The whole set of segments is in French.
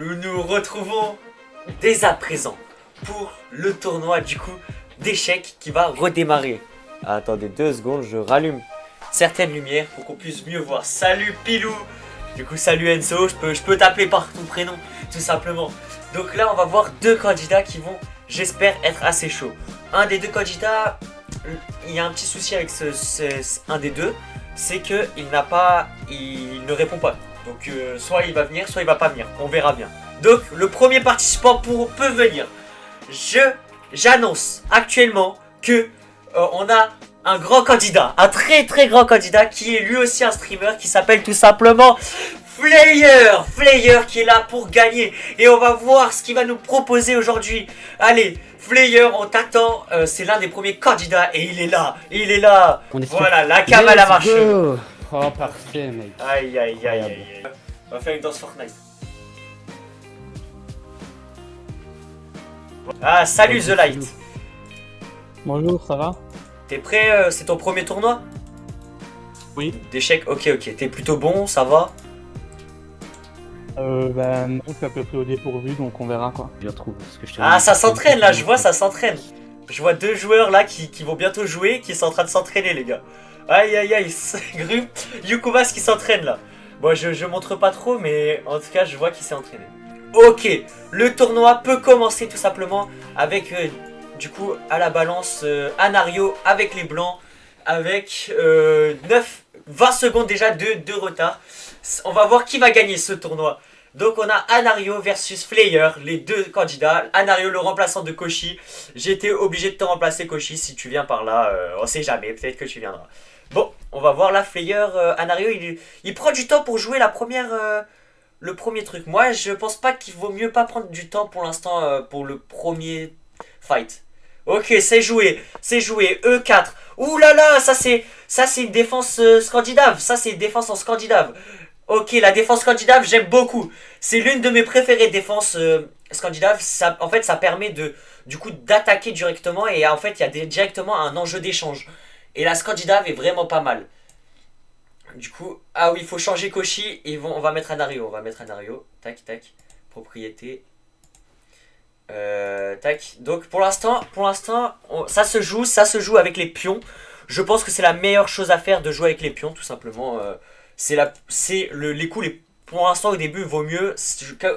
nous nous retrouvons dès à présent pour le tournoi du coup d'échecs qui va redémarrer. Attendez 2 secondes, je rallume certaines lumières pour qu'on puisse mieux voir. Salut Pilou. Du coup salut Enzo, je peux t'appeler par ton prénom tout simplement. Donc là on va voir 2 candidats qui vont, j'espère, être assez chauds. Un des 2 candidats, il y a un petit souci avec un des deux, c'est que il ne répond pas. Donc soit il va venir, soit il va pas venir. On verra bien. Donc le premier participant peut venir. J'annonce actuellement que on a un grand candidat, un très très grand candidat qui est lui aussi un streamer qui s'appelle tout simplement Flayer qui est là pour gagner. Et on va voir ce qu'il va nous proposer aujourd'hui. Allez, Flayer, on t'attend. C'est l'un des premiers candidats et il est là. Voilà, la cam à la marche. Oh, parfait, mec. Aïe, aïe, aïe, aïe. On va faire une danse Fortnite. Ah, salut The Light. Bonjour, ça va? T'es prêt? C'est ton premier tournoi? Oui. D'échecs? Ok. T'es plutôt bon, ça va? Bah non, je suis à peu près au dépourvu, donc on verra quoi. Je retrouve ce que je te Ah, ça s'entraîne là, je vois, ça s'entraîne. Je vois 2 joueurs là qui vont bientôt jouer, qui sont en train de s'entraîner, les gars. Aïe, aïe, aïe, Gru, Yukubas qui s'entraîne là. Bon, je montre pas trop, mais en tout cas, je vois qu'il s'est entraîné. Ok, le tournoi peut commencer tout simplement avec, du coup, à la balance, Anario avec les blancs, avec 20 secondes déjà de retard. On va voir qui va gagner ce tournoi. Donc on a Anario versus Flayer, les 2 candidats. Anario, le remplaçant de Koshi. J'ai été obligé de te remplacer, Koshi, si tu viens par là. On sait jamais, peut-être que tu viendras. Bon, on va voir là, Flayer, Anario, il prend du temps pour jouer le premier truc. Moi, je pense pas qu'il vaut mieux pas prendre du temps pour l'instant pour le premier fight. Ok, c'est joué, E4. Ouh là là, ça c'est une défense scandinave. Ça c'est une défense en scandinave. Ok, la défense scandinave, j'aime beaucoup. C'est l'une de mes préférées défenses scandinaves. En fait, ça permet du coup d'attaquer directement et en fait, il y a directement un enjeu d'échange. Et la scandinave est vraiment pas mal. Du coup, ah oui, il faut changer Koshi et on va mettre Anario. Tac, tac. Propriété. Tac. Donc pour l'instant, ça se joue avec les pions. Je pense que c'est la meilleure chose à faire de jouer avec les pions, tout simplement. Les coups, pour l'instant au début, vaut mieux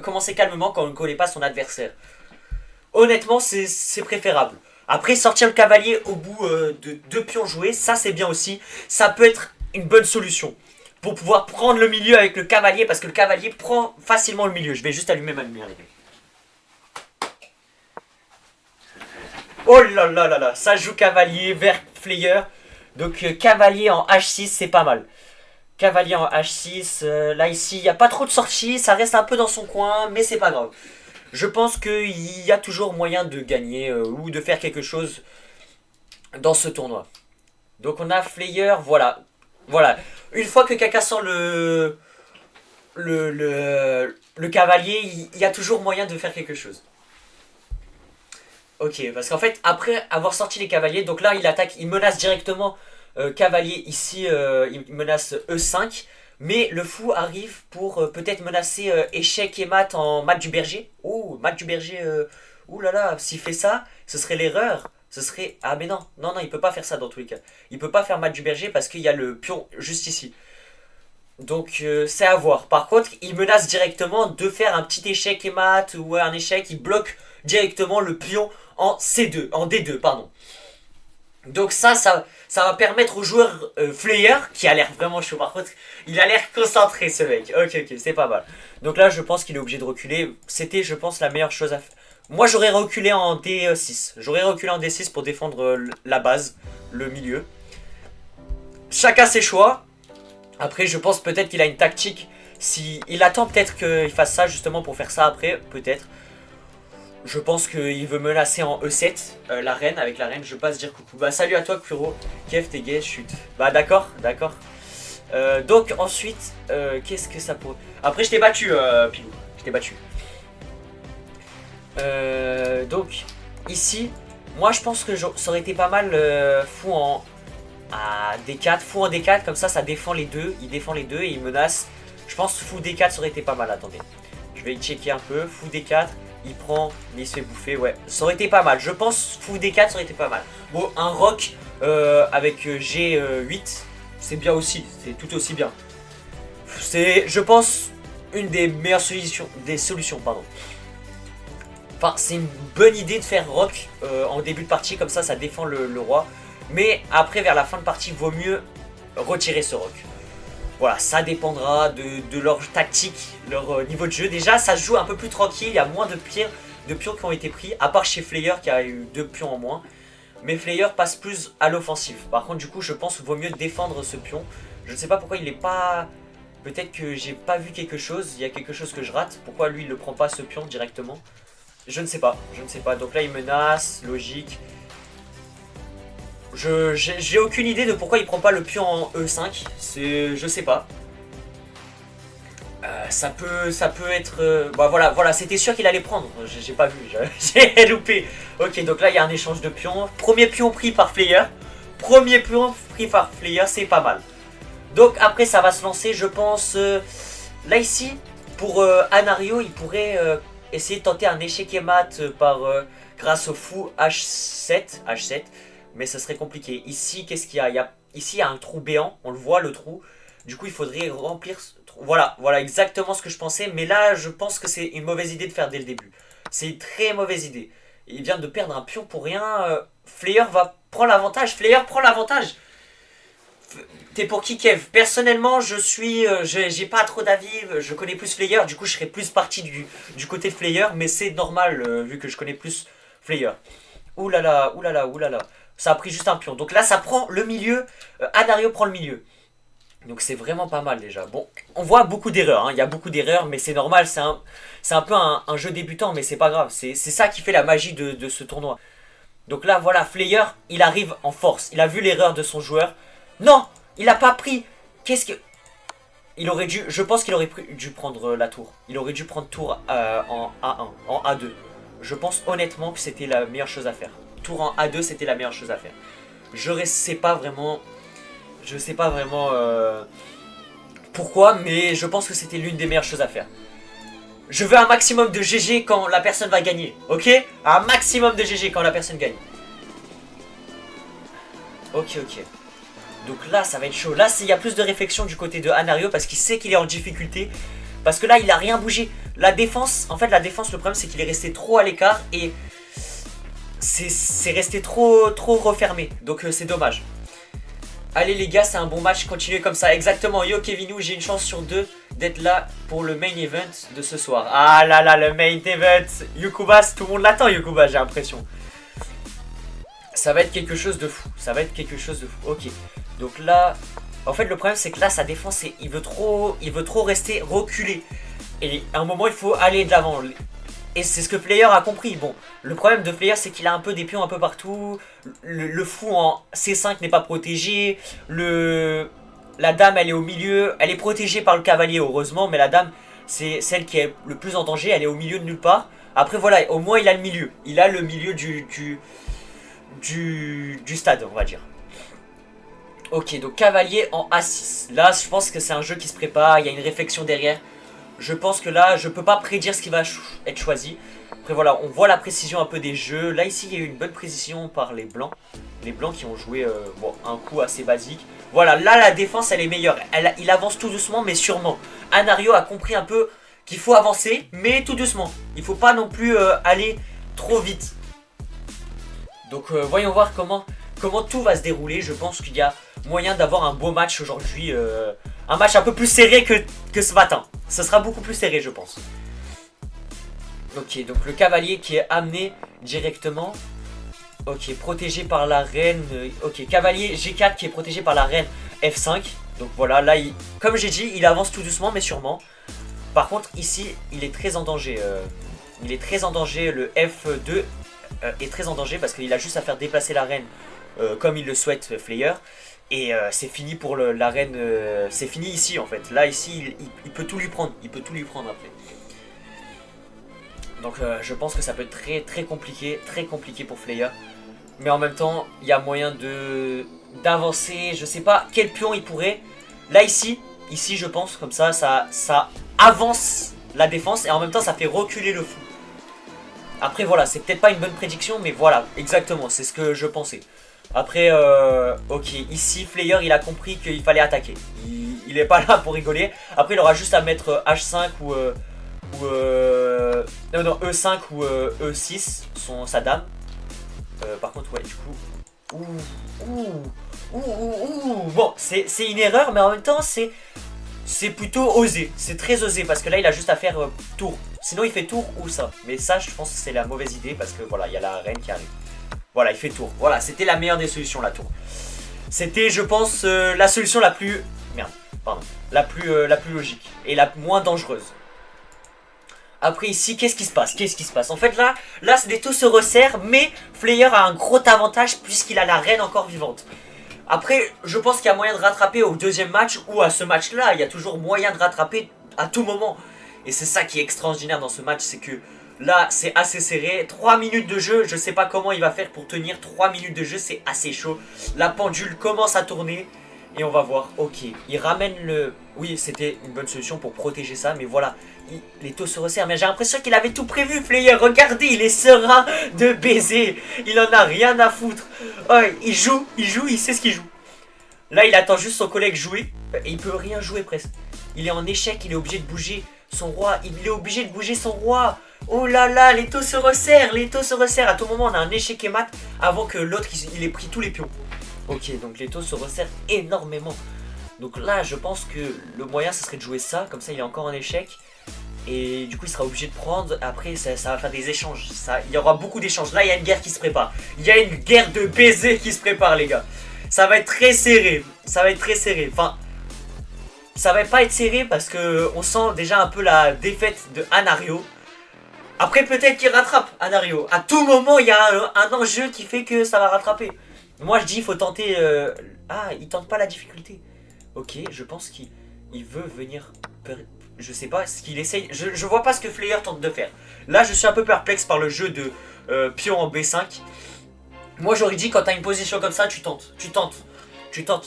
commencer calmement quand on ne connaît pas son adversaire. Honnêtement, c'est préférable. Après, sortir le cavalier au bout de 2 pions joués, ça c'est bien aussi. Ça peut être une bonne solution pour pouvoir prendre le milieu avec le cavalier, parce que le cavalier prend facilement le milieu. Je vais juste allumer ma lumière, les gars. Oh là là là là, ça joue cavalier vers Flayer. Donc cavalier en H6, c'est pas mal. Cavalier en H6, là ici, il n'y a pas trop de sorties, ça reste un peu dans son coin, mais c'est pas grave. Je pense qu'il y a toujours moyen de gagner ou de faire quelque chose dans ce tournoi. Donc on a Flayer, voilà. Une fois que Kaka sort le cavalier, il y a toujours moyen de faire quelque chose. Ok, parce qu'en fait, après avoir sorti les cavaliers, donc là il attaque, il menace directement cavalier ici, il menace E5. Mais le fou arrive pour peut-être menacer échec et mat en mat du berger. Oh, mat du berger, ouh là là, s'il fait ça, ce serait l'erreur. Ce serait... Ah mais non, il peut pas faire ça dans tous les cas. Il peut pas faire mat du berger parce qu'il y a le pion juste ici. Donc c'est à voir. Par contre, il menace directement de faire un petit échec et mat ou un échec. Il bloque directement le pion en C2, en D2, pardon. Donc ça va permettre au joueur Flayer, qui a l'air vraiment chaud par contre, il a l'air concentré ce mec. Ok, c'est pas mal. Donc là je pense qu'il est obligé de reculer. C'était je pense la meilleure chose à faire. Moi j'aurais reculé en D6. J'aurais reculé en D6 pour défendre la base, le milieu. Chacun ses choix. Après je pense peut-être qu'il a une tactique. Si il attend peut-être qu'il fasse ça justement pour faire ça après, peut-être. Je pense qu'il veut menacer en E7 la reine. Avec la reine, je passe dire coucou. Bah salut à toi Kuro. Kev, t'es gay, chute. Bah d'accord. Donc ensuite, qu'est-ce que ça pourrait... Après je t'ai battu Pilou. Je t'ai battu. Donc ici, moi je pense que ça aurait été pas mal fou en D4. Fou en D4, comme ça défend les deux. Il défend les deux et il menace. Je pense fou D4 ça aurait été pas mal, attendez. Je vais checker un peu. Fou D4. Il prend, mais il se fait bouffer. Ouais, ça aurait été pas mal. Je pense fou D4, ça aurait été pas mal. Bon, un roc avec G8, c'est bien aussi. C'est tout aussi bien. C'est, je pense, une des meilleures solutions. Pardon. Enfin, c'est une bonne idée de faire roc en début de partie. Comme ça défend le roi. Mais après, vers la fin de partie, il vaut mieux retirer ce roc. Voilà, ça dépendra de leur tactique, leur niveau de jeu. Déjà, ça se joue un peu plus tranquille, il y a moins de pions qui ont été pris, à part chez Flayer qui a eu 2 pions en moins. Mais Flayer passe plus à l'offensive. Par contre, du coup, je pense qu'il vaut mieux défendre ce pion. Je ne sais pas pourquoi il n'est pas... Peut-être que j'ai pas vu quelque chose, il y a quelque chose que je rate. Pourquoi lui, il ne prend pas ce pion directement? Je ne sais pas, je ne sais pas. Donc là, il menace, logique. J'ai aucune idée de pourquoi il prend pas le pion en E5. Je sais pas. Ça peut être... Bah voilà, c'était sûr qu'il allait prendre. J'ai pas vu, j'ai loupé. Ok, donc là il y a un échange de pions. Premier pion pris par Flayer. Premier pion pris par Flayer, c'est pas mal. Donc après ça va se lancer, je pense... là ici, pour Anario, il pourrait essayer de tenter un échec et mat grâce au fou H7. Mais ça serait compliqué. Ici, qu'est-ce qu'il y a, ici, il y a un trou béant. On le voit, le trou. Du coup, il faudrait remplir ce trou. Voilà exactement ce que je pensais. Mais là, je pense que c'est une mauvaise idée de faire dès le début. C'est une très mauvaise idée. Il vient de perdre un pion pour rien. Flayer va prendre l'avantage. Flayer prend l'avantage. T'es pour qui, Kev? Personnellement, j'ai pas trop d'avis. Je connais plus Flayer. Du coup, je serais plus parti du côté de Flayer. Mais c'est normal, vu que je connais plus Flayer. Oulala. Ça a pris juste un pion. Donc là, ça prend le milieu. Anario prend le milieu. Donc c'est vraiment pas mal déjà. Bon, on voit beaucoup d'erreurs. Il y a beaucoup d'erreurs, mais c'est normal. C'est un peu un jeu débutant, mais c'est pas grave. C'est ça qui fait la magie de ce tournoi. Donc là, voilà, Flayer, il arrive en force. Il a vu l'erreur de son joueur. Non, il a pas pris. Qu'est-ce que... Je pense qu'il aurait dû prendre la tour. Il aurait dû prendre tour en A1, en A2. Je pense honnêtement que c'était la meilleure chose à faire. Tour en A2, c'était la meilleure chose à faire. Je sais pas vraiment pourquoi, mais je pense que c'était l'une des meilleures choses à faire. Je veux un maximum de GG quand la personne va gagner, ok? Un maximum de GG quand la personne gagne. Ok. Donc là, ça va être chaud. Là, il y a plus de réflexion du côté de Anario parce qu'il sait qu'il est en difficulté. Parce que là, il a rien bougé. La défense, le problème, c'est qu'il est resté trop à l'écart et... C'est resté trop refermé, donc c'est dommage. Allez les gars, c'est un bon match, continuez comme ça. Exactement, yo Kevinou, j'ai une chance sur 2 d'être là pour le main event de ce soir. Ah là, le main event. Yukubas, tout le monde l'attend Yukubas, j'ai l'impression. Ça va être quelque chose de fou, ok. Donc là, en fait le problème c'est que là sa défense, il veut trop rester reculé. Et à un moment il faut aller de l'avant. Et c'est ce que Flayer a compris. Bon, le problème de Flayer, c'est qu'il a un peu des pions un peu partout. Le fou en C5 n'est pas protégé. La dame, elle est au milieu. Elle est protégée par le cavalier, heureusement. Mais la dame, c'est celle qui est le plus en danger. Elle est au milieu de nulle part. Après, voilà, au moins, il a le milieu. Il a le milieu du stade, on va dire. Ok, donc cavalier en A6. Là, je pense que c'est un jeu qui se prépare. Il y a une réflexion derrière. Je pense que là, je peux pas prédire ce qui va être choisi. Après voilà, on voit la précision un peu des jeux. Là ici, il y a eu une bonne précision par les blancs. Les blancs qui ont joué un coup assez basique. Voilà, là la défense elle est meilleure. Il avance tout doucement mais sûrement. Anario a compris un peu qu'il faut avancer mais tout doucement. Il faut pas non plus aller trop vite. Donc voyons voir comment tout va se dérouler. Je pense qu'il y a moyen d'avoir un beau match aujourd'hui. Un match un peu plus serré que ce matin. Ce sera beaucoup plus serré, je pense. Ok, donc le cavalier qui est amené directement. Ok, protégé par la reine. Ok, cavalier G4 qui est protégé par la reine F5. Donc voilà, là, comme j'ai dit, il avance tout doucement, mais sûrement. Par contre, ici, il est très en danger. Il est très en danger. Le F2 est très en danger parce qu'il a juste à faire déplacer la reine comme il le souhaite, Flayer. Et c'est fini pour la reine, c'est fini ici en fait. Là ici il peut tout lui prendre, après. Donc je pense que ça peut être très compliqué pour Flayer. Mais en même temps il y a moyen d'avancer, je sais pas quel pion il pourrait. Là ici je pense comme ça avance la défense et en même temps ça fait reculer le fou. Après voilà, c'est peut-être pas une bonne prédiction, mais voilà, exactement, c'est ce que je pensais. Après, ok, ici Flayer il a compris qu'il fallait attaquer. Il est pas là pour rigoler. Après il aura juste à mettre H5 ou non, E5 ou E6, sa dame. Par contre, ouais, du coup... Bon, c'est une erreur, mais en même temps, c'est plutôt osé. C'est très osé, parce que là, il a juste à faire tour. Sinon, il fait tour ou ça. Mais ça, je pense que c'est la mauvaise idée, parce que voilà, il y a la reine qui arrive. Voilà, il fait tour. Voilà, c'était la meilleure des solutions, la tour. C'était, je pense, la solution la plus... Merde, pardon. La plus logique. Et la moins dangereuse. Après ici, qu'est-ce qui se passe? Qu'est-ce qui se passe? En fait là les taux se resserrent, mais Flayer a un gros avantage puisqu'il a la reine encore vivante. Après, je pense qu'il y a moyen de rattraper au deuxième match ou à ce match-là. Il y a toujours moyen de rattraper à tout moment. Et c'est ça qui est extraordinaire dans ce match, c'est que là, c'est assez serré. 3 minutes de jeu, je sais pas comment il va faire pour tenir 3 minutes de jeu, c'est assez chaud. La pendule commence à tourner. Et on va voir, ok, il ramène le... Oui, c'était une bonne solution pour protéger ça, mais voilà, les taux se resserrent. Mais j'ai l'impression qu'il avait tout prévu, Flayer. Regardez, il est serein de baiser. Il en a rien à foutre. Oh, il joue, il sait ce qu'il joue. Là, il attend juste son collègue jouer. Et il peut rien jouer presque. Il est en échec, il est obligé de bouger son roi. Il est obligé de bouger son roi. Oh là là, les taux se resserrent, les taux se resserrent. À tout moment, on a un échec et mat avant que l'autre, il ait pris tous les pions. Ok, donc les taux se resserrent énormément. Donc là, je pense que le moyen, ce serait de jouer ça. Comme ça, il est encore en échec. Et du coup, il sera obligé de prendre. Après, ça va faire des échanges. Il y aura beaucoup d'échanges. Là, il y a une guerre qui se prépare. Il y a une guerre de baisers qui se prépare, les gars. Ça va être très serré. Ça va être très serré. Enfin, ça va pas être serré parce que on sent déjà un peu la défaite de Anario. Après, peut-être qu'il rattrape Anario. À tout moment, il y a un enjeu qui fait que ça va rattraper. Moi je dis il faut tenter... Ah, il tente pas la difficulté. Ok, je pense qu'il veut venir... Je sais pas ce qu'il essaye... Je vois pas ce que Flayer tente de faire. Là je suis un peu perplexe par le jeu de pion en B5. Moi j'aurais dit quand t'as une position comme ça, tu tentes.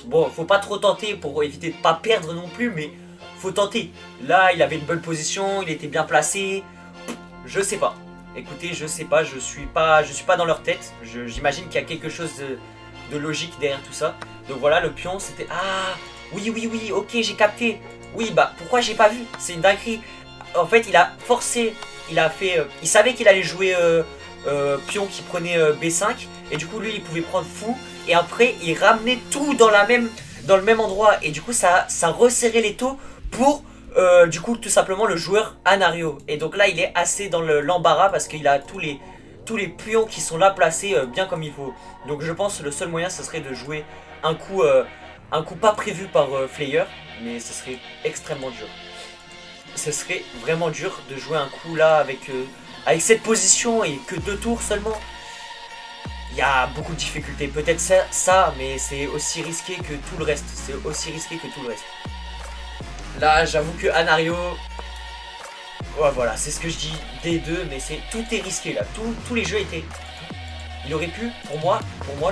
Bon, faut pas trop tenter pour éviter de pas perdre non plus, mais faut tenter. Là il avait une bonne position, il était bien placé. Je sais pas. Écoutez, je sais pas, je suis pas dans leur tête. J'imagine qu'il y a quelque chose de logique derrière tout ça. Donc voilà, le pion c'était... Ah, oui, ok, j'ai capté. Oui, bah pourquoi j'ai pas vu? C'est une dinguerie. En fait, il a forcé, il a fait... il savait qu'il allait jouer pion qui prenait B5. Et du coup, lui, il pouvait prendre fou. Et après, il ramenait tout dans le même endroit. Et du coup, ça resserrait les taux pour... du coup, tout simplement, le joueur Anario. Et donc là, il est assez dans l'embarras parce qu'il a tous les pions qui sont là placés bien comme il faut. Donc je pense que le seul moyen, ce serait de jouer un coup pas prévu par Flayer. Mais ce serait extrêmement dur. Ce serait vraiment dur de jouer un coup là avec cette position et que 2 tours seulement. Il y a beaucoup de difficultés. Peut-être ça, mais c'est aussi risqué que tout le reste. Là, j'avoue que Anario... Ouais, voilà, c'est ce que je dis D2, mais tout est risqué là. Tous les jeux étaient... Il aurait pu, pour moi,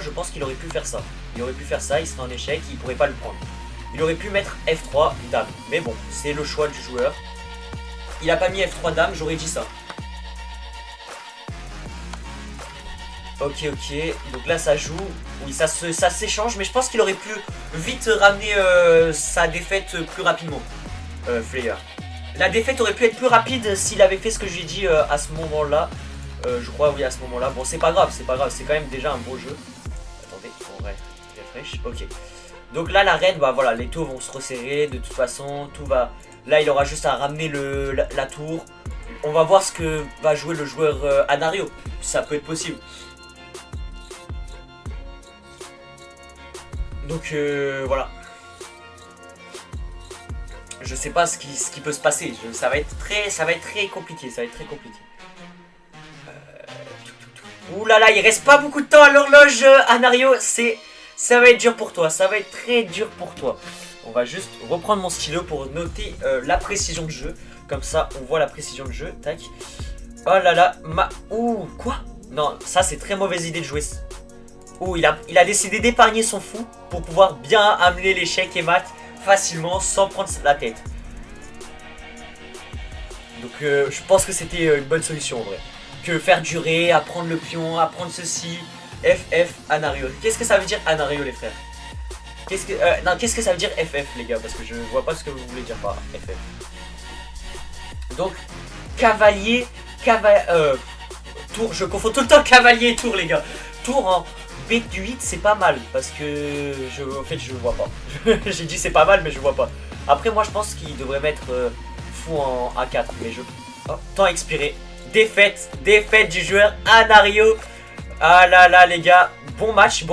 je pense qu'il aurait pu faire ça. Il serait en échec, il pourrait pas le prendre. Il aurait pu mettre F3 dame. Mais bon, c'est le choix du joueur. Il a pas mis F3 dame, j'aurais dit ça. Ok, donc là ça joue. Oui, ça s'échange, mais je pense qu'il aurait pu vite ramener sa défaite plus rapidement. Flayer. La défaite aurait pu être plus rapide s'il avait fait ce que j'ai dit à ce moment-là. Je crois, oui, à ce moment-là. Bon, c'est pas grave, c'est quand même déjà un beau jeu. Attendez, on refresh. Ok. Donc là, la reine, bah voilà, les taux vont se resserrer. De toute façon, tout va... Là, il aura juste à ramener la tour. On va voir ce que va jouer le joueur Anario. Ça peut être possible. Donc voilà. Je sais pas ce qui peut se passer. Ça va être très compliqué. Ouh là là, il reste pas beaucoup de temps à l'horloge, Anario. Ça va être dur pour toi. Ça va être très dur pour toi. On va juste reprendre mon stylo pour noter la précision de jeu. Comme ça, on voit la précision de jeu. Tac. Oh là là. Ouh, quoi? Non, ça c'est très mauvaise idée de jouer. Ouh, il a décidé d'épargner son fou pour pouvoir bien amener l'échec et mat facilement sans prendre la tête. Donc je pense que c'était une bonne solution en vrai. Que faire durer, apprendre le pion, apprendre ceci. FF Anario. Qu'est-ce que ça veut dire Anario les frères? Qu'est-ce que ça veut dire FF les gars? Parce que je vois pas ce que vous voulez dire par FF. Donc cavalier, tour, je confonds tout le temps cavalier et tour les gars. Tour en B8 c'est pas mal parce que en fait je vois pas. J'ai dit c'est pas mal mais je vois pas. Après moi je pense qu'il devrait mettre fou en A4 mais je... Oh, temps expiré. Défaite du joueur Anario. Ah là là les gars, bon match.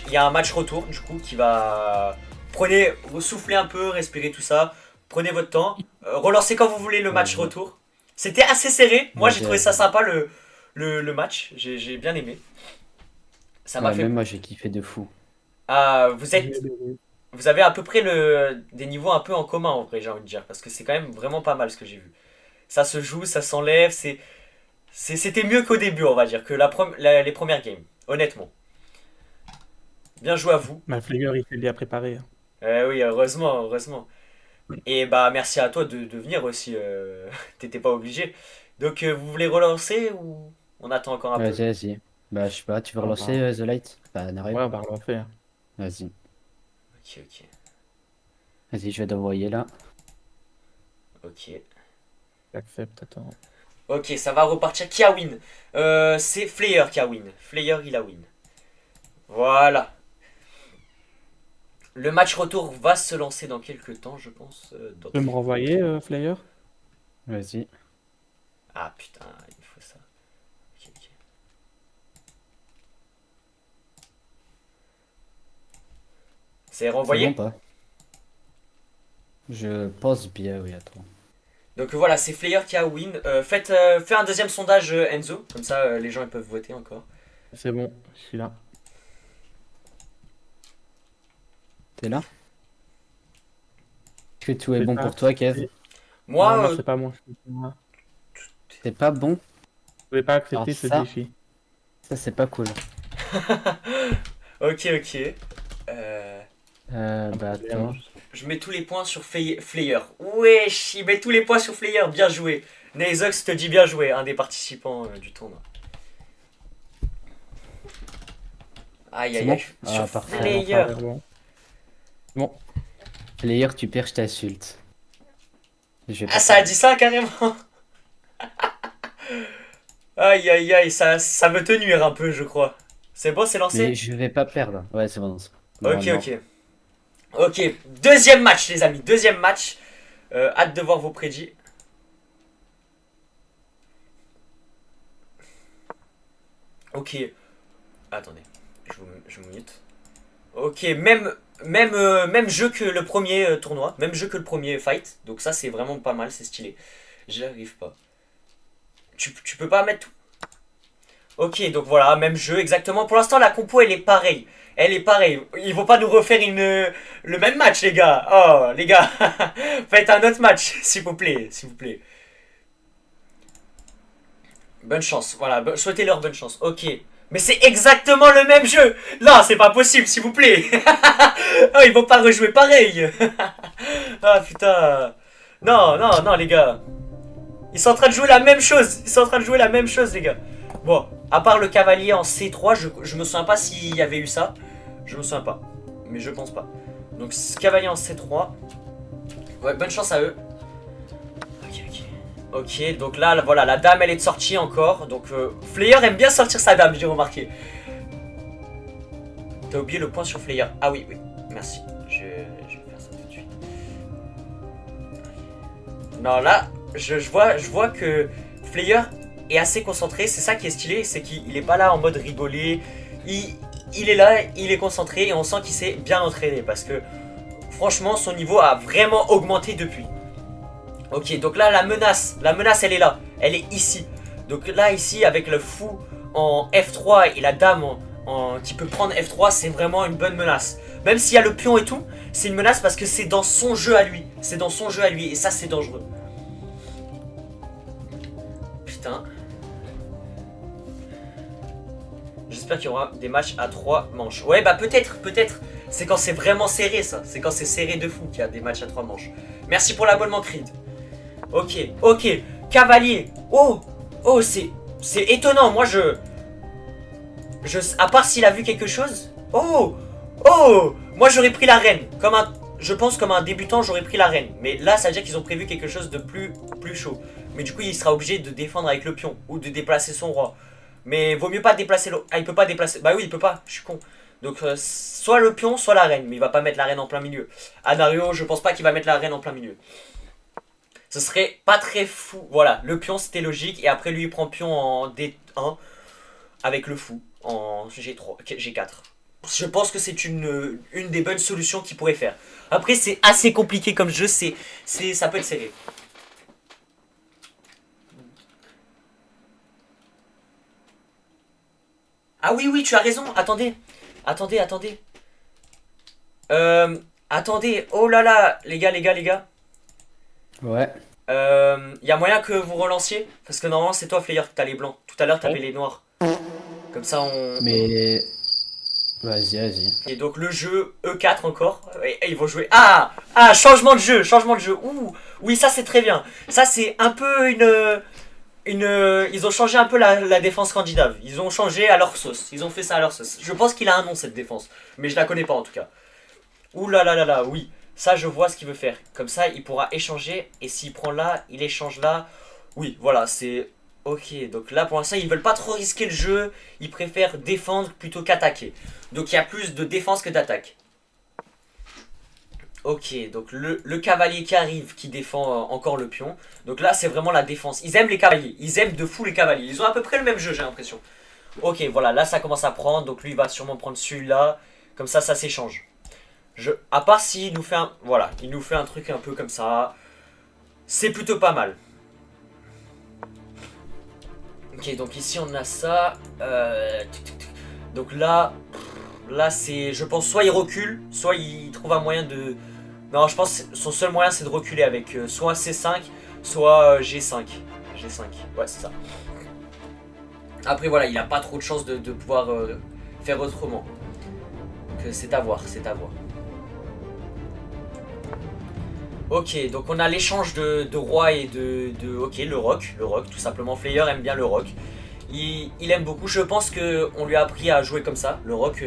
Il y a un match retour du coup qui va... Prenez, soufflez un peu, respirez tout ça. Prenez votre temps. Relancez quand vous voulez le match retour. C'était assez serré. Moi j'ai trouvé ça sympa le match. J'ai bien aimé. Ça m'a fait... Même moi j'ai kiffé de fou. Ah, vous avez à peu près des niveaux un peu en commun en vrai j'ai envie de dire. Parce que c'est quand même vraiment pas mal ce que j'ai vu. Ça se joue, ça s'enlève, c'était mieux qu'au début, on va dire, que les premières games, honnêtement. Bien joué à vous. Ma Flagger, il fait bien préparé. Oui, heureusement. Et bah, merci à toi de venir aussi. T'étais pas obligé. Donc, vous voulez relancer ou on attend encore un peu? Vas-y. Bah, je sais pas, tu veux relancer The Light? Bah, n'arrive. Ouais, on va relancer. Vas-y. Ok. Vas-y, je vais t'envoyer là. Ok. J'accepte, attends. Ok, ça va repartir. Qui a win? C'est Flayer qui a win. Flayer, il a win. Voilà. Le match retour va se lancer dans quelques temps, je pense. Tu peux me renvoyer, Flyer? Vas-y. Ah putain, il faut ça. Ok. C'est renvoyé? C'est bon, pas. Je pense bien, oui, attends. Donc voilà, c'est Flayer qui a win. Fais un deuxième sondage Enzo, comme ça les gens ils peuvent voter encore. C'est bon, je suis là. T'es là? Est-ce que tout est bon pour toi, Kev? Moi, c'est pas bon. C'est pas bon? Je pouvais pas accepter Alors ce ça- défi. Ça, c'est pas cool. ok. Bah, attends. Je mets tous les points sur Flayer. Wesh, il met tous les points sur Flayer, bien joué. Nazox te dit bien joué, un des participants du tournoi. Aïe. Ah, Sur parfait. Flayer. Bon. Player, tu perds, je t'insulte. Ah, ça a dit ça carrément. Aïe, ça veut te nuire un peu, je crois. C'est bon, c'est lancé? Mais je vais pas perdre. Ouais, c'est bon. Ok, deuxième match les amis, deuxième match. Hâte de voir vos prédits. Ok, attendez, je vous mute. Ok, même jeu que le premier tournoi, même jeu que le premier fight. Donc ça c'est vraiment pas mal, c'est stylé. J'y arrive pas. Tu peux pas mettre tout? Ok, donc voilà, même jeu exactement. Pour l'instant la compo elle est pareille. Ils vont pas nous refaire le même match, les gars. Oh, les gars. Faites un autre match, s'il vous plaît. Bonne chance. Voilà, souhaitez-leur bonne chance. Ok. Mais c'est exactement le même jeu. Non, c'est pas possible, s'il vous plaît. Oh, ils vont pas rejouer pareil. Ah, putain. Non, les gars. Ils sont en train de jouer la même chose. Les gars. Bon, à part le cavalier en C3, je me souviens pas s'il y avait eu ça. Je me souviens pas. Mais je pense pas. Donc, cavalier en C3. Ouais, bonne chance à eux. Ok, donc là, voilà, la dame, elle est de sortie encore. Donc, Flayer aime bien sortir sa dame, j'ai remarqué. T'as oublié le point sur Flayer. Ah oui, merci. Je vais faire ça tout de suite. Non, là, je vois que Flayer est assez concentré. C'est ça qui est stylé, c'est qu'il est pas là en mode rigoler. Il est là, il est concentré et on sent qu'il s'est bien entraîné parce que franchement son niveau a vraiment augmenté depuis. Ok, donc là la menace elle est là, elle est ici. Donc là ici avec le fou en F3 et la dame qui peut prendre F3, c'est vraiment une bonne menace. Même s'il y a le pion et tout, c'est une menace parce que c'est dans son jeu à lui. Et ça c'est dangereux. Putain. J'espère qu'il y aura des matchs à 3 manches. Ouais, bah peut-être. C'est quand c'est vraiment serré, ça. C'est quand c'est serré de fou qu'il y a des matchs à 3 manches. Merci pour l'abonnement, Creed. Ok. Cavalier. Oh, oh, c'est étonnant. Moi, à part s'il a vu quelque chose. Oh, oh, moi j'aurais pris la reine. Je pense comme un débutant, j'aurais pris la reine. Mais là, ça veut dire qu'ils ont prévu quelque chose de plus chaud. Mais du coup, il sera obligé de défendre avec le pion ou de déplacer son roi. Mais vaut mieux pas déplacer le... Ah, il peut pas déplacer... Bah oui, il peut pas, je suis con. Donc, soit le pion, soit la reine. Mais il va pas mettre la reine en plein milieu. Anario, je pense pas qu'il va mettre la reine en plein milieu. Ce serait pas très fou. Voilà, le pion, c'était logique. Et après, lui, il prend pion en D1 avec le fou en G3, G4. Je pense que c'est une des bonnes solutions qu'il pourrait faire. Après, c'est assez compliqué comme jeu. Ça peut être serré. Ah oui, oui, tu as raison. Attendez. Attendez. Attendez. Oh là là. Les gars. Ouais. Y a moyen que vous relanciez? Parce que normalement, c'est toi, Flayer, que t'as les blancs. Tout à l'heure, t'avais les noirs. Comme ça, on... Mais... Vas-y. Et donc, le jeu E4 encore. Et ils vont jouer... Ah, changement de jeu. Ouh. Oui, ça, c'est très bien. Ça, c'est un peu ils ont changé un peu la défense scandinave. Ils ont changé à leur sauce. Ils ont fait ça à leur sauce. Je pense qu'il a un nom, cette défense. Mais je la connais pas, en tout cas. Ouh là là là là, oui. Ça, je vois ce qu'il veut faire. Comme ça, il pourra échanger. Et s'il prend là, il échange là. Oui, voilà, c'est... Ok, donc là, pour l'instant, ils veulent pas trop risquer le jeu. Ils préfèrent défendre plutôt qu'attaquer. Donc, il y a plus de défense que d'attaque. Ok, donc le cavalier qui arrive, qui défend encore le pion. Donc là, c'est vraiment la défense. Ils aiment les cavaliers. Ils aiment de fou les cavaliers. Ils ont à peu près le même jeu, j'ai l'impression. Ok, voilà, là, ça commence à prendre. Donc lui, il va sûrement prendre celui-là. Comme ça s'échange. À part s'il nous fait un... Voilà, il nous fait un truc un peu comme ça. C'est plutôt pas mal. Ok, donc ici, on a ça. Donc là... Là, c'est... Je pense soit il recule, soit il trouve un moyen de... Non, je pense que son seul moyen, c'est de reculer avec soit C5, soit G5. G5, ouais, c'est ça. Après, voilà, il n'a pas trop de chance de pouvoir faire autrement. Donc, c'est à voir. Ok, donc on a l'échange de roi et ok, le roc, tout simplement. Flayer aime bien le roc. Il aime beaucoup. Je pense qu'on lui a appris à jouer comme ça. Le roc,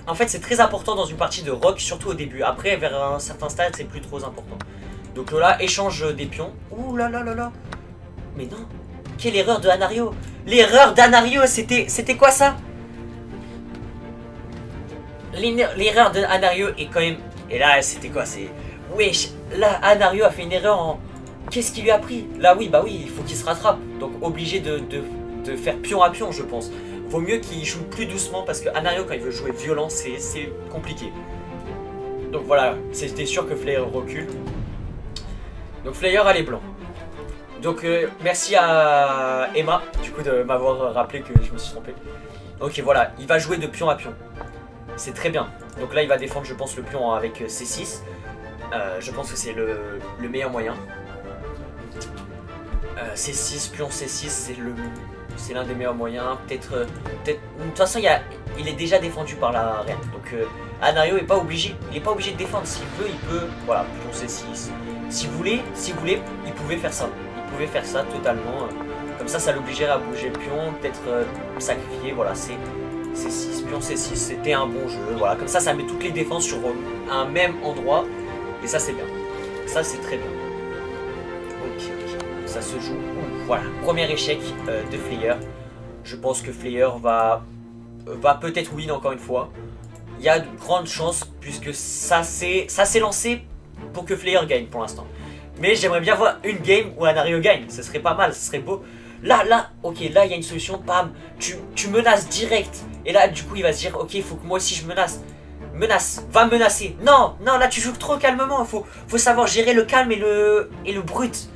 en fait, c'est très important dans une partie de roc, surtout au début. Après, vers un certain stade, c'est plus trop important. Donc là, échange des pions. Ouh là là là là. Mais non. Quelle erreur de Anario. L'erreur d'Anario, c'était quoi ça? L'erreur de Anario est quand même... Et là, c'était quoi? Wesh, là, Anario a fait une erreur en... Qu'est-ce qu'il lui a pris? Là, oui, bah oui, il faut qu'il se rattrape. Donc, obligé de faire pion à pion, je pense. Vaut mieux qu'il joue plus doucement parce que Anario, quand il veut jouer violent, c'est compliqué. Donc voilà, c'était sûr que Flayer recule. Donc Flayer a les blancs. Donc merci à Emma, du coup, de m'avoir rappelé que je me suis trompé. Ok, voilà, il va jouer de pion à pion. C'est très bien. Donc là, il va défendre, je pense, le pion avec C6. Je pense que c'est le meilleur moyen. C6, pion C6, c'est l'un des meilleurs moyens. Peut-être. De toute façon, il est déjà défendu par la reine. Donc Anario est pas obligé. Il est pas obligé de défendre. S'il veut, il peut. Voilà, pion C6. Si vous voulez, il pouvait faire ça. Il pouvait faire ça totalement. Comme ça l'obligerait à bouger le pion, peut-être sacrifier. Voilà, c'est C6, pion C6. C'était un bon jeu. Voilà, comme ça met toutes les défenses sur un même endroit. Et ça, c'est bien. Ça, c'est très bien. Ok. Ça se joue. Voilà, premier échec de Flayer. Je pense que Flayer va peut-être win encore une fois. Il y a de grandes chances puisque ça s'est lancé pour que Flayer gagne pour l'instant. Mais j'aimerais bien voir une game où Anario gagne. Ce serait pas mal, ce serait beau. Là, ok, là il y a une solution. Bam, tu menaces direct. Et là, du coup, il va se dire, ok, il faut que moi aussi je menace. Va menacer. Non, là tu joues trop calmement. Faut savoir gérer le calme et le brut.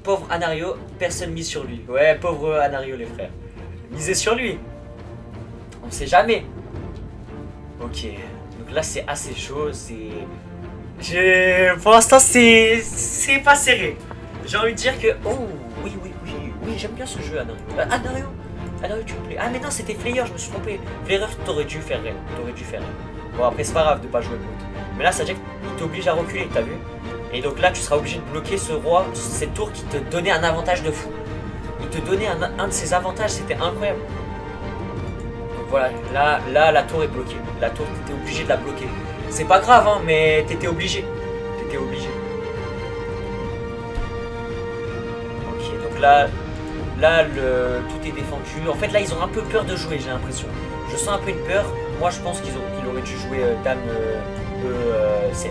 Pauvre Anario, personne mise sur lui. Ouais, pauvre Anario, les frères. Misez sur lui. On sait jamais. Ok, donc là c'est assez chaud. Pour l'instant c'est pas serré. J'ai envie de dire que... Oh, oui, j'aime bien ce jeu, Anario. Anario, tu me plais. Ah mais non, c'était Flayer, je me suis trompé. Flayer, t'aurais dû faire rien. Bon, après c'est pas grave de pas jouer brut. Mais là, ça veut dire qu'il t'oblige à reculer, t'as vu? Et donc là, tu seras obligé de bloquer ce roi, cette tour qui te donnait un avantage de fou. Il te donnait un de ses avantages, c'était incroyable. Donc voilà, là, la tour est bloquée. La tour, t'étais obligé de la bloquer. C'est pas grave, hein, mais t'étais obligé. T'étais obligé. Ok, donc là, tout est défendu. En fait, là, ils ont un peu peur de jouer, j'ai l'impression. Je sens un peu une peur. Moi, je pense qu'il aurait dû jouer Dame E7.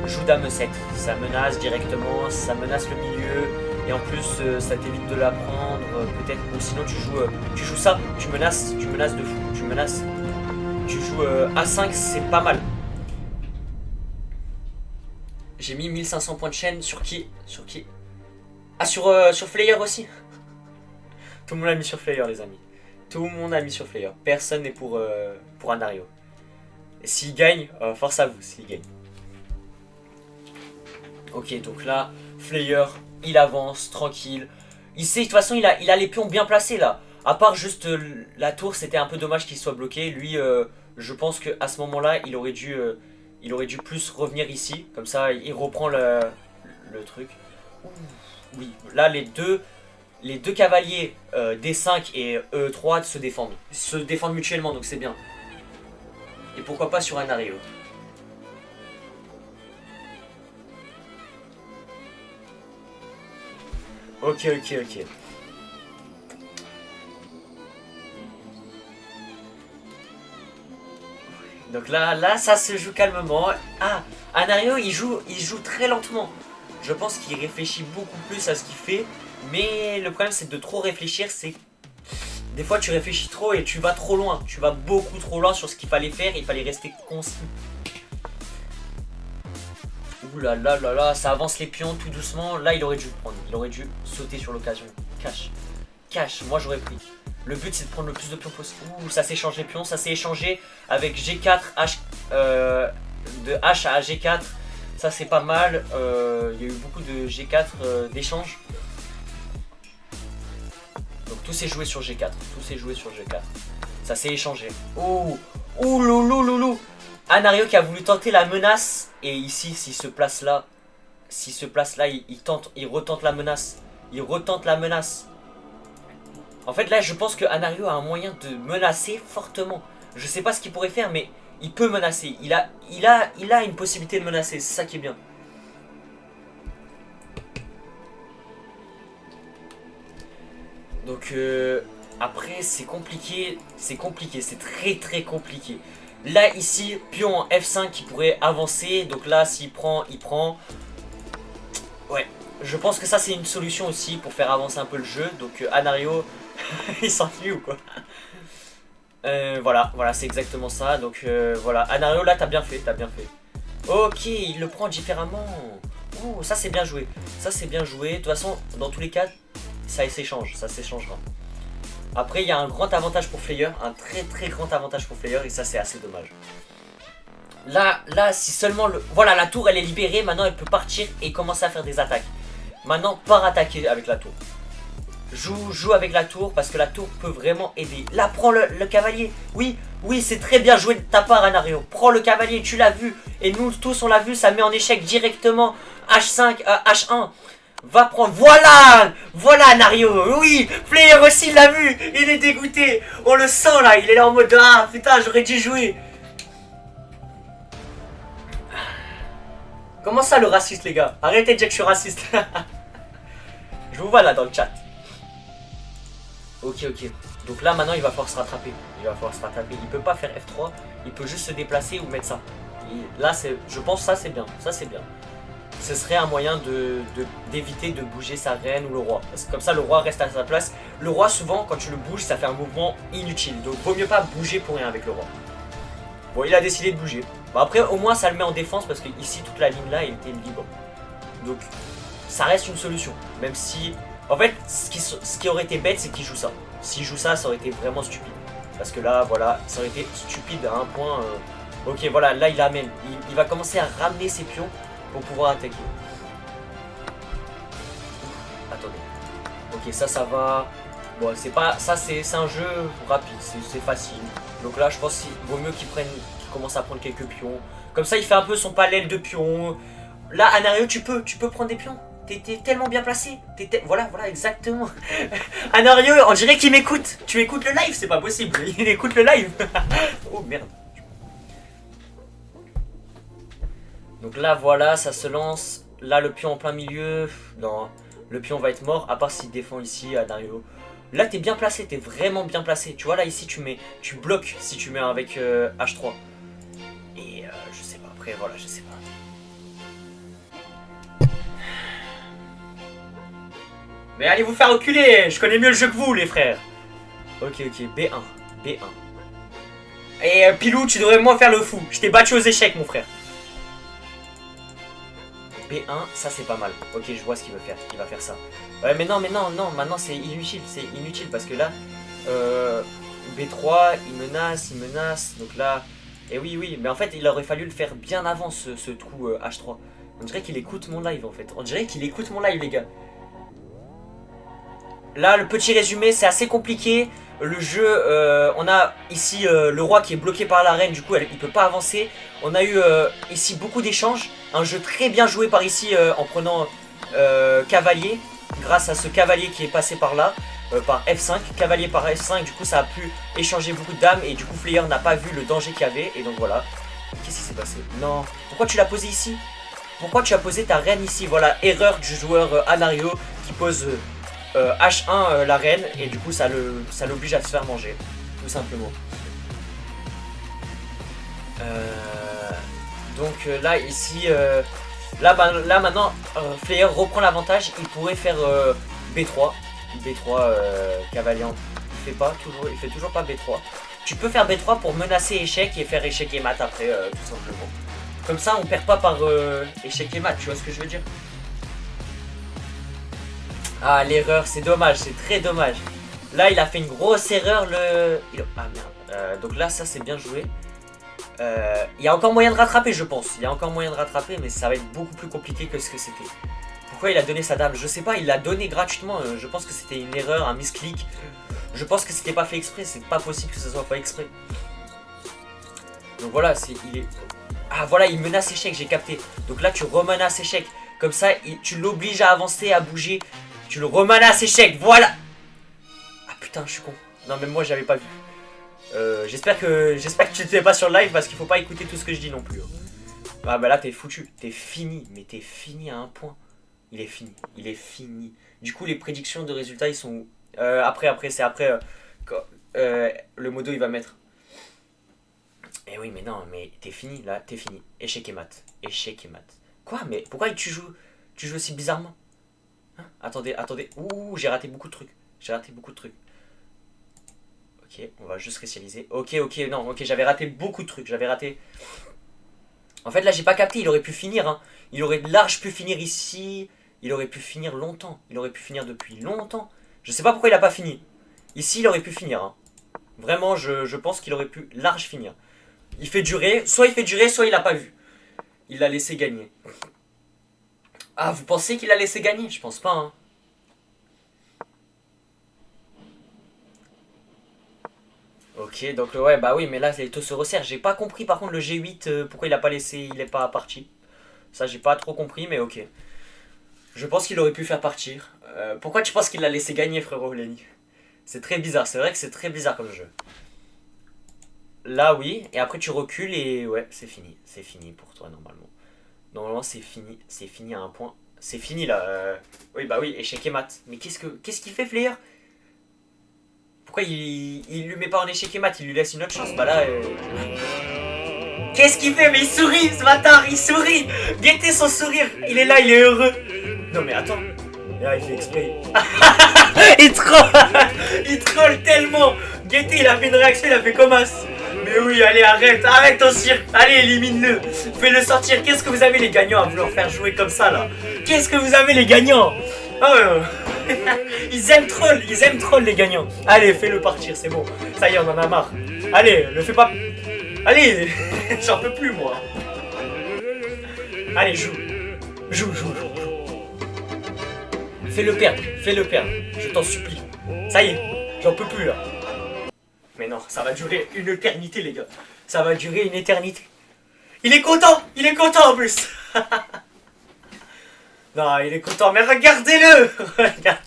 Joue Dame E7. Ça menace directement, ça menace le milieu. Et en plus, ça t'évite de la prendre. Peut-être, ou sinon, tu joues ça. Tu menaces de fou. Tu menaces. Tu joues A5, c'est pas mal. J'ai mis 1500 points de chaîne. Sur qui? Sur qui? Ah, sur Flayer aussi. Tout le monde a mis sur Flayer, les amis. Tout le monde a mis sur Flayer. Personne n'est pour Anario. Et s'il gagne, force à vous, s'il gagne. Ok, donc là, Flayer, il avance, tranquille. Il sait, de toute façon, il a les pions bien placés, là. À part juste la tour, c'était un peu dommage qu'il soit bloqué. Lui, je pense qu'à ce moment-là, il aurait dû plus revenir ici. Comme ça, il reprend le truc. Ouh, oui, là, les deux cavaliers D5 et E3 se défendent mutuellement, donc c'est bien. Et pourquoi pas sur un Anario. Ok. Donc là, ça se joue calmement. Ah, Anario, il joue très lentement. Je pense qu'il réfléchit beaucoup plus à ce qu'il fait. Mais le problème, c'est de trop réfléchir. C'est des fois, tu réfléchis trop et tu vas trop loin. Tu vas beaucoup trop loin sur ce qu'il fallait faire. Il fallait rester concis. Ouh là là, ça avance les pions tout doucement. Là, il aurait dû le prendre. Il aurait dû sauter sur l'occasion. Cache. Moi, j'aurais pris. Le but, c'est de prendre le plus de pions possible. Ouh, ça s'est échangé pion. Ça s'est échangé avec G4, de H à G4. Ça, c'est pas mal. Il y a eu beaucoup de G4 d'échanges. Donc, tout s'est joué sur G4. Ça s'est échangé. Ouh, loulou. Anario qui a voulu tenter la menace. Et ici, s'il se place là, il retente la menace. En fait, là, je pense que Anario a un moyen de menacer fortement. Je sais pas ce qu'il pourrait faire, mais il peut menacer. Il a une possibilité de menacer. C'est ça qui est bien. Donc, après, c'est compliqué. C'est très compliqué. Là, ici, pion en F5 qui pourrait avancer. Donc là, s'il prend, il prend. Ouais, je pense que ça, c'est une solution aussi pour faire avancer un peu le jeu. Donc, Anario, il s'enfuit ou quoi? Voilà, c'est exactement ça. Donc, voilà. Anario, là, t'as bien fait. Ok, il le prend différemment. Ouh, ça, c'est bien joué. De toute façon, dans tous les cas, ça s'échangera. Après, il y a un grand avantage pour Flayer, un très grand avantage pour Flayer, et ça, c'est assez dommage. Là, si seulement voilà, la tour, elle est libérée, maintenant, elle peut partir et commencer à faire des attaques. Maintenant, pas attaquer avec la tour. Joue avec la tour, parce que la tour peut vraiment aider. Là, prends le cavalier. Oui, c'est très bien joué de ta part, Anario. Prends le cavalier, tu l'as vu. Et nous tous, on l'a vu, ça met en échec directement H5, H1. Va prendre, voilà Anario, oui, Flayer aussi il l'a vu, il est dégoûté, on le sent là, il est là en mode, ah putain j'aurais dû jouer. Comment ça le raciste les gars? Arrêtez de dire que je suis raciste. Je vous vois là dans le chat. Ok, donc là maintenant il va falloir se rattraper, il peut pas faire F3, il peut juste se déplacer ou mettre ça. Et là je pense ça c'est bien, ce serait un moyen d'éviter de bouger sa reine ou le roi. Parce que comme ça, le roi reste à sa place. Le roi, souvent, quand tu le bouges, ça fait un mouvement inutile. Donc, vaut mieux pas bouger pour rien avec le roi. Bon, il a décidé de bouger. Bon, après, au moins, ça le met en défense parce que ici, toute la ligne là, elle était libre. Donc, ça reste une solution. Même si... En fait, ce qui aurait été bête, c'est qu'il joue ça. S'il joue ça, ça aurait été vraiment stupide. Parce que là, voilà, ça aurait été stupide à un point... Ok, voilà, là, il amène. Il va commencer à ramener ses pions pour pouvoir attaquer. Attendez. Ok, ça va. Bon, c'est pas. Ça, c'est un jeu rapide, c'est facile. Donc là, je pense qu'il vaut mieux qu'il commence à prendre quelques pions. Comme ça, il fait un peu son palais de pions. Là, Anario, tu peux prendre des pions. T'es tellement bien placé. Voilà, exactement. Anario, on dirait qu'il m'écoute. Tu écoutes le live, c'est pas possible. Il écoute le live. Oh merde. Donc là, voilà, ça se lance. Là, le pion en plein milieu. Non, le pion va être mort, à part s'il défend ici, Anario. Là, t'es bien placé, t'es vraiment bien placé. Tu vois, là, ici, tu bloques si tu mets avec H3. Et je sais pas, après, voilà, je sais pas. Mais allez vous faire reculer, je connais mieux le jeu que vous, les frères. Ok, B1, B1. Et Pilou, tu devrais moins faire le fou. Je t'ai battu aux échecs, mon frère. B1, ça c'est pas mal. Ok, je vois ce qu'il veut faire. Il va faire ça. Ouais, mais non, maintenant c'est inutile. C'est inutile parce que là, B3, il menace. Donc là, et oui, mais en fait, il aurait fallu le faire bien avant ce trou H3. On dirait qu'il écoute mon live en fait. On dirait qu'il écoute mon live, les gars. Là, le petit résumé, c'est assez compliqué. Le jeu, on a ici le roi qui est bloqué par la reine, du coup, il peut pas avancer. On a eu ici beaucoup d'échanges. Un jeu très bien joué par ici en prenant cavalier. Grâce à ce cavalier qui est passé par là, par F5. Cavalier par F5, du coup, ça a pu échanger beaucoup de dames. Et du coup, Flair n'a pas vu le danger qu'il y avait. Et donc voilà. Qu'est-ce qui s'est passé? Non. Pourquoi tu l'as posé ici? Pourquoi tu as posé ta reine ici? Voilà, erreur du joueur Anario qui pose... H1 la reine et du coup ça l'oblige à se faire manger tout simplement. Donc là ici là maintenant Flair reprend l'avantage. Il pourrait faire B3 cavalier. Il fait toujours pas B3. Tu peux faire B3 pour menacer échec et faire échec et mat après tout simplement. Comme ça on perd pas par échec et mat, tu vois ce que je veux dire. Ah, l'erreur, c'est dommage, c'est très dommage. Là, il a fait une grosse erreur, Ah, merde. Donc là, ça, c'est bien joué. Il y a encore moyen de rattraper, je pense. Il y a encore moyen de rattraper, mais ça va être beaucoup plus compliqué que ce que c'était. Pourquoi il a donné sa dame? Je sais pas, il l'a donné gratuitement. Je pense que c'était une erreur, un misclick. Je pense que c'était pas fait exprès. C'est pas possible que ce soit pas exprès. Donc voilà, Ah, voilà, il menace échec, j'ai capté. Donc là, tu remenaces échec. Comme ça, tu l'obliges à avancer, à bouger. Tu le remenaces échec, voilà. Ah putain, je suis con. Non, même moi, j'avais pas vu. J'espère que tu n'étais pas sur le live parce qu'il faut pas écouter tout ce que je dis non plus. Ah bah là, t'es foutu. T'es fini, mais t'es fini à un point. Il est fini. Du coup, les prédictions de résultats, ils sont où? C'est après le modo, il va mettre. Eh oui, mais non, mais t'es fini, là, t'es fini. Échec et mat. Quoi? Mais pourquoi tu joues aussi bizarrement? Hein? Attendez. Ouh, j'ai raté beaucoup de trucs. Ok, on va juste récialiser. Ok, j'avais raté beaucoup de trucs. En fait, là, j'ai pas capté. Il aurait pu finir. Hein. Il aurait large pu finir ici. Il aurait pu finir longtemps. Il aurait pu finir depuis longtemps. Je sais pas pourquoi il a pas fini. Ici, il aurait pu finir. Hein. Vraiment, je pense qu'il aurait pu large finir. Il fait durer. Soit il a pas vu. Il l'a laissé gagner. Ah, vous pensez qu'il a laissé gagner? Je pense pas, hein. Ok, donc ouais, bah oui, mais là, les taux se resserrent. J'ai pas compris, par contre, le G8, pourquoi il a pas laissé, il est pas parti. Ça, j'ai pas trop compris, mais ok. Je pense qu'il aurait pu faire partir. Pourquoi tu penses qu'il l'a laissé gagner, frérot, Lenny? C'est très bizarre, c'est vrai que c'est très bizarre comme jeu. Là, oui, et après, tu recules et ouais, c'est fini. C'est fini pour toi, normalement. Normalement, c'est fini à un point. C'est fini, là. Oui, bah oui, échec et mat. Mais qu'est-ce qu'il fait, Flair? Pourquoi il lui met pas en échec et mat? Il lui laisse une autre chance. Bah là... Qu'est-ce qu'il fait? Mais il sourit, ce bâtard, il sourit. Guettez son sourire. Il est là, il est heureux. Non, mais attends. Là, il fait exprès. Il troll tellement. Guettez, il a fait une réaction, il a fait comme as. Mais oui, allez, arrête ton cirque. Allez, élimine-le. Fais-le sortir. Qu'est-ce que vous avez, les gagnants, à vouloir faire jouer comme ça, là? Qu'est-ce que vous avez, les gagnants? Oh, ils aiment troll, les gagnants. Allez, fais-le partir, c'est bon. Ça y est, on en a marre. Allez, le fais pas. Allez, j'en peux plus, moi. Allez, joue. Fais-le perdre. Je t'en supplie. Ça y est, j'en peux plus, là. Mais non, ça va durer une éternité, les gars. Ça va durer une éternité. Il est content en plus. Non, il est content, mais regardez-le. Regardez.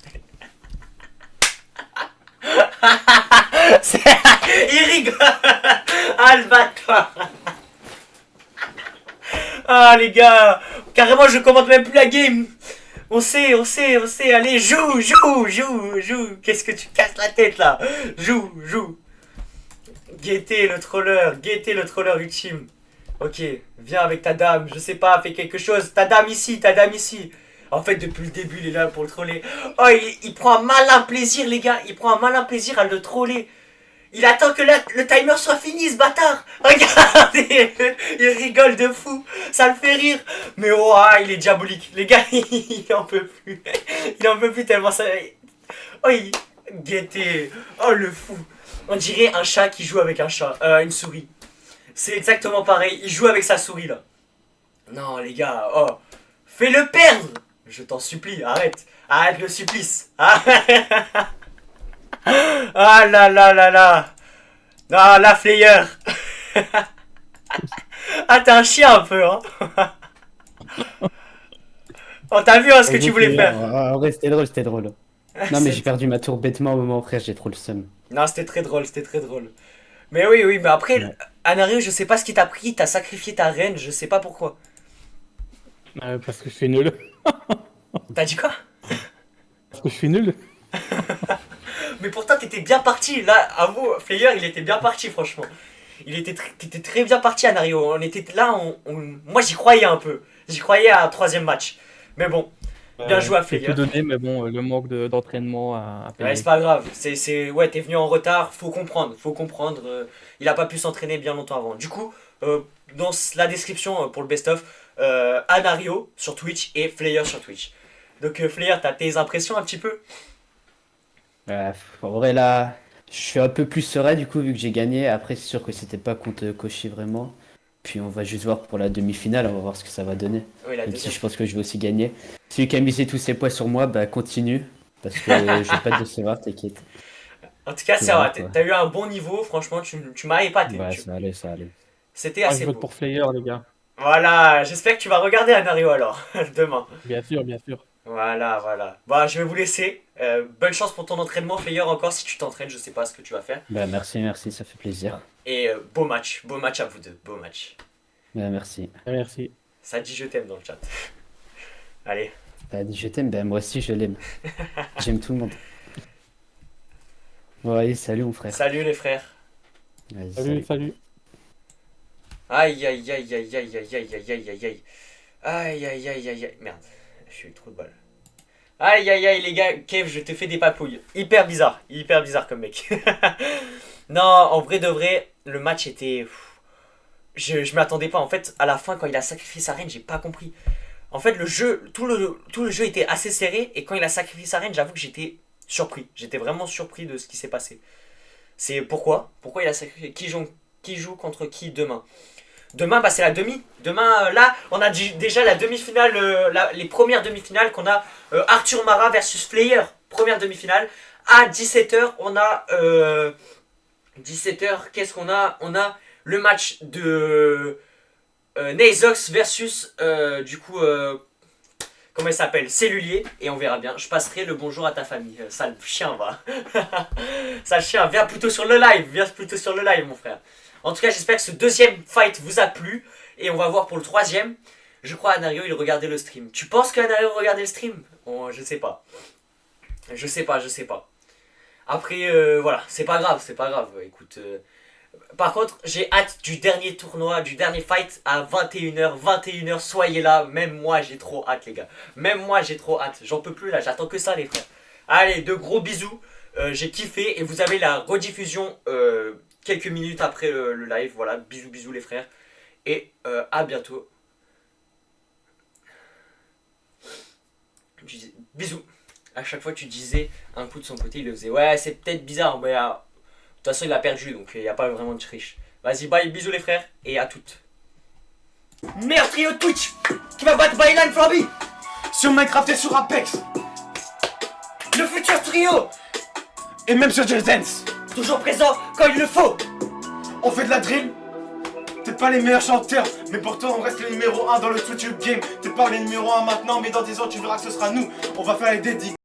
Il rigole. Ah, le bâtard. Ah, les gars. Carrément, je commande même plus la game. On sait. Allez, joue. Qu'est-ce que tu casses la tête, là? Joue. Guettez le troller ultime. Ok, viens avec ta dame, je sais pas, fais quelque chose. Ta dame ici. En fait, depuis le début, il est là pour le troller. Oh, il prend un malin plaisir, les gars. Il prend un malin plaisir à le troller. Il attend que le timer soit fini, ce bâtard. Regardez, il rigole de fou. Ça le fait rire. Mais oh, il est diabolique. Les gars, il en peut plus. Il en peut plus tellement ça... Oh, guettez. Oh, le fou. On dirait un chat qui joue avec un chat. Une souris. C'est exactement pareil. Il joue avec sa souris, là. Non, les gars. Oh. Fais-le perdre. Je t'en supplie. Arrête le supplice. Ah là. Non, la Flayer. Ah, t'es un chien un peu, hein. Oh, t'as vu hein, ce que tu voulais faire. En vrai, c'était drôle. Non, mais j'ai perdu ma tour bêtement au moment où, frère, j'ai trop le seum. Non, c'était très drôle. Mais oui, mais après, ouais. Anario, je sais pas ce qui t'a pris, t'as sacrifié ta reine, je sais pas pourquoi. Parce que je suis nul. T'as dit quoi? Parce que je suis nul. Mais pourtant, t'étais bien parti. Là, avoue, Flayer, il était bien parti, franchement. T'étais très bien parti, Anario. On était là, moi j'y croyais un peu. J'y croyais à un 3ème match. Mais bon, bien joué à Flayer. J'ai tout donné, mais bon, le manque d'entraînement a payé. Ouais, c'est pas grave. Ouais, t'es venu en retard, faut comprendre. Il a pas pu s'entraîner bien longtemps avant. Du coup, dans la description pour le best-of, Anario sur Twitch et Flayer sur Twitch. Donc Flayer, t'as tes impressions un petit peu? En vrai là, je suis un peu plus serein du coup vu que j'ai gagné. Après c'est sûr que c'était pas contre Koshi vraiment. Puis on va juste voir pour la demi-finale, on va voir ce que ça va donner. Oui, Même si je pense que je vais aussi gagner. Celui qui a misé tous ses points sur moi, bah continue. Parce que je vais pas te décevoir, t'inquiète. En tout cas, ça va, t'as eu un bon niveau, franchement, tu m'as épaté. Ouais, ça allait. C'était assez je vote beau. pour Flayer, les gars. Voilà, j'espère que tu vas regarder Anario alors, demain. Bien sûr. Voilà. Bah, je vais vous laisser. Bonne chance pour ton entraînement, Flayer, encore si tu t'entraînes, je sais pas ce que tu vas faire. Bah merci, ça fait plaisir. Et beau match à vous deux, beau match. Bah merci. Merci. Ça dit je t'aime dans le chat. Allez. Bah je t'aime, bah moi aussi je l'aime. J'aime tout le monde. Bon allez, salut mon frère. Salut les frères. Salut. Aïe. Merde, je suis trop de balle. Aïe les gars, Kev, je te fais des papouilles. Hyper bizarre comme mec. Non, en vrai de vrai, le match était... Je m'attendais pas. En fait, à la fin, quand il a sacrifié sa reine, j'ai pas compris. En fait, tout le jeu était assez serré. Et quand il a sacrifié sa reine, j'avoue que j'étais surpris. J'étais vraiment surpris de ce qui s'est passé. C'est pourquoi il a sacrifié. Qui joue contre qui demain? Demain, bah, c'est la demi. Demain, là, on a déjà la demi-finale, les premières demi-finales qu'on a. Arthur Mara versus Flayer. Première demi-finale. À 17h, on a... 17h, qu'est-ce qu'on a? On a le match de Nazox versus, comment il s'appelle? Cellulier. Et on verra bien. Je passerai le bonjour à ta famille. Sale chien, va. Sale chien, viens plutôt sur le live, mon frère. En tout cas, j'espère que ce deuxième fight vous a plu. Et on va voir pour le troisième. Je crois Anario, il regardait le stream. Tu penses qu'Anario regardait le stream? Bon, je sais pas. Après, voilà, c'est pas grave. Écoute, par contre, j'ai hâte du dernier tournoi, du dernier fight à 21h. 21h, soyez là. Même moi, j'ai trop hâte, les gars. J'en peux plus, là. J'attends que ça, les frères. Allez, de gros bisous. J'ai kiffé. Et vous avez la rediffusion quelques minutes après le live. Voilà, bisous, les frères. Et à bientôt. Bisous. À chaque fois tu disais un coup de son côté, il le faisait. Ouais, c'est peut-être bizarre, mais de toute façon il a perdu, donc il n'y a pas vraiment de triche. Vas-y, bye, bisous les frères, et à toutes. Meilleur trio de Twitch qui va battre Byline Flamby sur Minecraft et sur Apex. Le futur trio. Et même sur Just Dance. Toujours présent quand il le faut. On fait de la drill, T'es pas les meilleurs chanteurs, mais pourtant on reste les numéro 1 dans le YouTube game. T'es pas les numéro 1 maintenant, mais dans 10 ans tu verras que ce sera nous. On va faire les dédicats.